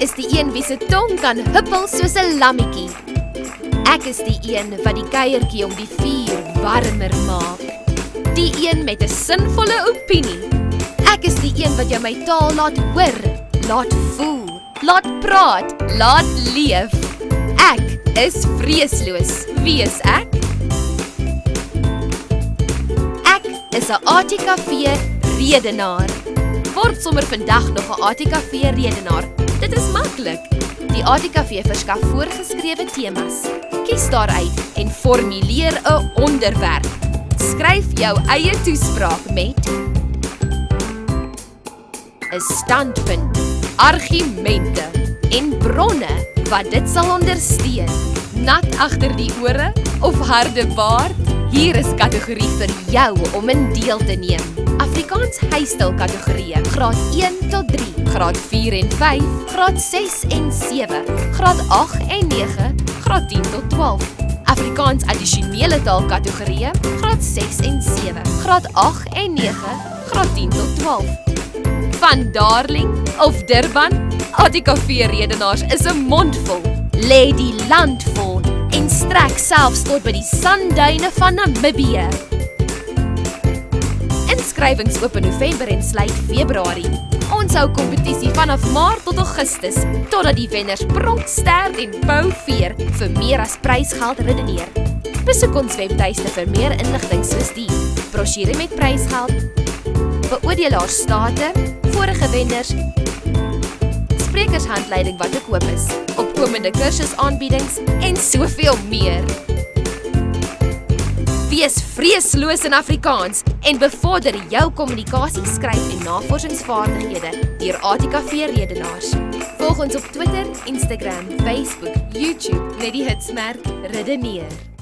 is die een wie se tong kan huppel soos 'n lammetjie. Ek is die een wat die kuiertjie om die vuur warmer maak. Die een met 'n sinvolle opinie. Ek is die een wat jou my taal laat hoor, laat voel, laat praat, laat leef. Ek is vreesloos. Wie is ek? Ek is 'n ATKV redenaar. Word sommer vandag nog 'n ATKV redenaar. Dit is maklik. Die ATKV verskaf voorgeskrewe temas. Kies daaruit en formuleer 'n onderwerp. Skryf jou eie toespraak met 'n standpunt, argumente en bronne wat dit sal ondersteun. Nat agter die ore of harde baard? Hier is kategorie vir jou om in deel te neem. Afrikaans huisstyl kategorieë, graad 1 tot 3, graad 4 en 5, graad 6 en 7, graad 8 en 9, graad 10 tot 12. Afrikaans addisionele taal kategorieë, graad 6 en 7, graad 8 en 9, graad 10 tot 12. Van Darling of Durban, ATKV redenaars is 'n mondvol. Lê die land vol en strek selfs tot by die sanduine van Namibië. Inskrywings oop in November en sluit Februarie. Ons hou kompetisie vanaf Maart tot Augustus, totdat die wenners pronk, stert en bou veer vir meer as prysgeld redeneer. Besoek ons webtuiste vir meer inligting soos die brosjure met prysgeld, beoordelaarsstate, vorige wenners, sprekershandleiding wat te koop is, opkomende kursusaanbiedings en soveel meer. Wees vreesloos in Afrikaans en bevorder jou kommunikasie, skryf en navorsingsvaardighede deur ATKV redenaars. Volg ons op Twitter, Instagram, Facebook, YouTube met die hitsmerk Redeneer.